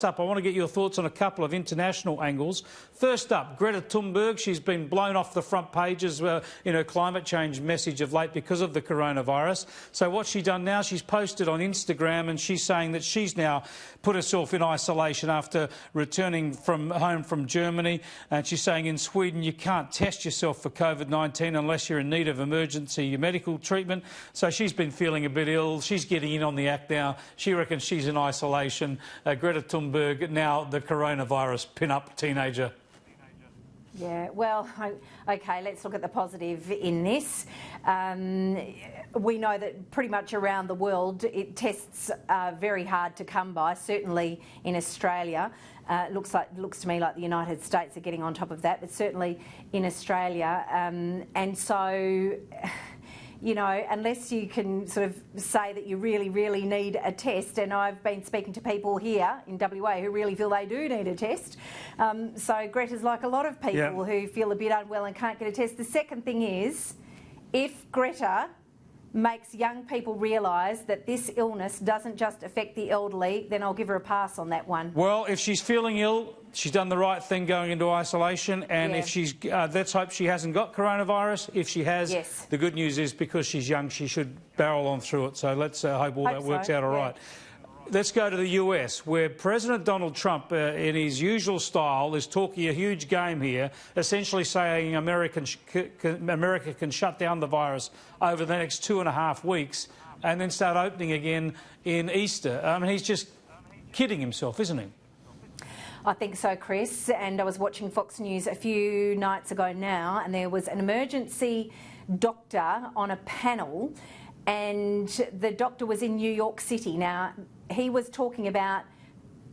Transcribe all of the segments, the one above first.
First up, I want to get your thoughts on a couple of international angles. First up, Greta Thunberg. She's been blown off the front pages in her climate change message of late because of the coronavirus. So what's she done now? She's posted on Instagram and she's saying that she's now put herself in isolation after returning home from Germany. And she's saying in Sweden you can't test yourself for COVID-19 unless you're in need of emergency medical treatment. So she's been feeling a bit ill. She's getting in on the act now. She reckons she's in isolation. Greta Thunberg, now the coronavirus pin-up teenager. Yeah, well, OK, let's look at the positive in this. We know that pretty much around the world tests are very hard to come by, certainly in Australia. Looks to me like the United States are getting on top of that, but certainly in Australia. And so, you know, unless you can sort of say that you really, really need a test, and I've been speaking to people here in WA who really feel they do need a test. So Greta's like a lot of people who feel a bit unwell and can't get a test. The second thing is, if Greta makes young people realise that this illness doesn't just affect the elderly, then I'll give her a pass on that one. Well, if she's feeling ill, she's done the right thing going into isolation, and if she's, let's hope she hasn't got coronavirus. If she has, the good news is because she's young, she should barrel on through it. So let's hope all that works out all right. Let's go to the US, where President Donald Trump, in his usual style, is talking a huge game here, essentially saying America can shut down the virus over the next 2.5 weeks and then start opening again in Easter. I mean, he's just kidding himself, isn't he? I think so, Chris. And I was watching Fox News a few nights ago now, and there was an emergency doctor on a panel, and the doctor was in New York City. Now, he was talking about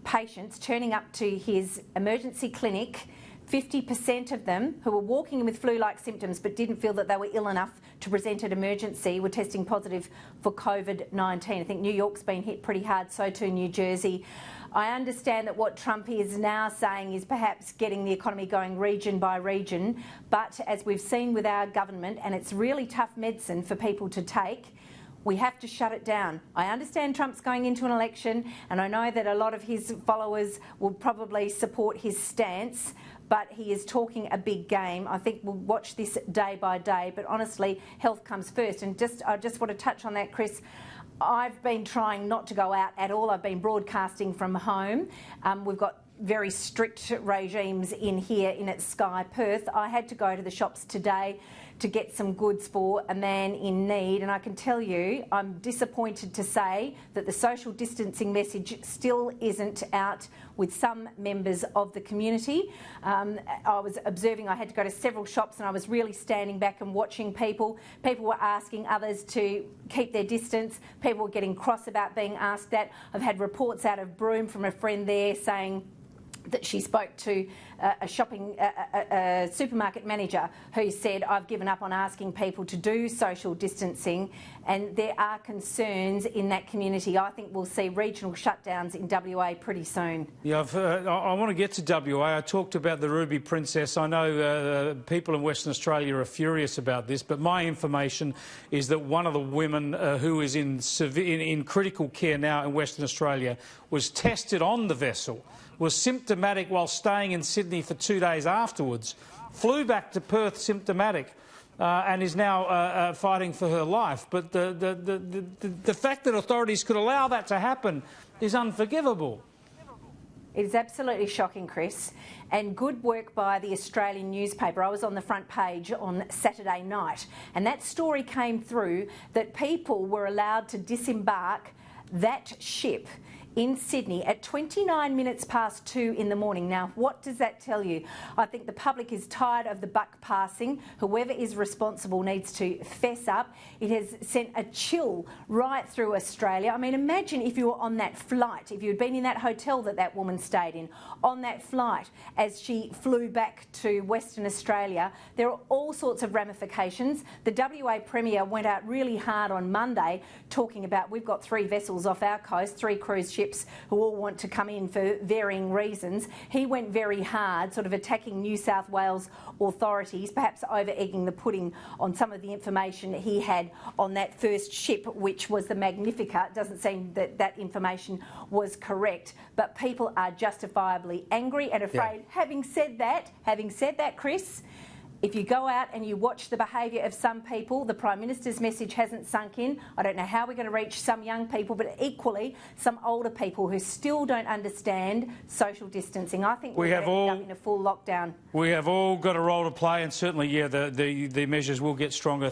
patients turning up to his emergency clinic, 50% of them who were walking in with flu-like symptoms but didn't feel that they were ill enough to present an emergency were testing positive for COVID-19. I think New York's been hit pretty hard, so too New Jersey. I understand that what Trump is now saying is perhaps getting the economy going region by region, but as we've seen with our government, and it's really tough medicine for people to take, we have to shut it down. I understand Trump's going into an election, and I know that a lot of his followers will probably support his stance, but he is talking a big game. I think we'll watch this day by day, but honestly, health comes first. And I just want to touch on that, Chris. I've been trying not to go out at all. I've been broadcasting from home. We've got very strict regimes in here in Sky Perth. I had to go to the shops today to get some goods for a man in need, and I can tell you I'm disappointed to say that the social distancing message still isn't out with some members of the community. I was observing, I had to go to several shops, and I was really standing back and watching people. People were asking others to keep their distance. People were getting cross about being asked that. I've had reports out of Broome from a friend there saying that she spoke to a supermarket manager who said, I've given up on asking people to do social distancing, and there are concerns in that community. I think we'll see regional shutdowns in WA pretty soon. Yeah, I want to get to WA. I talked about the Ruby Princess. I know people in Western Australia are furious about this, but my information is that one of the women who is in critical care now in Western Australia was tested on the vessel, was symptomatic while staying in Sydney for 2 days afterwards, flew back to Perth symptomatic, and is now fighting for her life. But the fact that authorities could allow that to happen is unforgivable. It is absolutely shocking, Chris, and good work by the Australian newspaper. I was on the front page on Saturday night, and that story came through that people were allowed to disembark that ship in Sydney at 29 minutes past 2 in the morning. Now, what does that tell you? I think the public is tired of the buck passing. Whoever is responsible needs to fess up. It has sent a chill right through Australia. I mean, imagine if you were on that flight, if you had been in that hotel that that woman stayed in, on that flight as she flew back to Western Australia. There are all sorts of ramifications. The WA Premier went out really hard on Monday talking about we've got 3 vessels off our coast, 3 cruise ships ships who all want to come in for varying reasons. He went very hard, sort of attacking New South Wales authorities, perhaps over-egging the pudding on some of the information he had on that first ship, which was the Magnifica. It doesn't seem that that information was correct, but people are justifiably angry and afraid. Yeah. Having said that, Chris, if you go out and you watch the behaviour of some people, the Prime Minister's message hasn't sunk in. I don't know how we're going to reach some young people, but equally some older people who still don't understand social distancing. I think we're going to end up in a full lockdown. We have all got a role to play, and certainly, yeah, the measures will get stronger.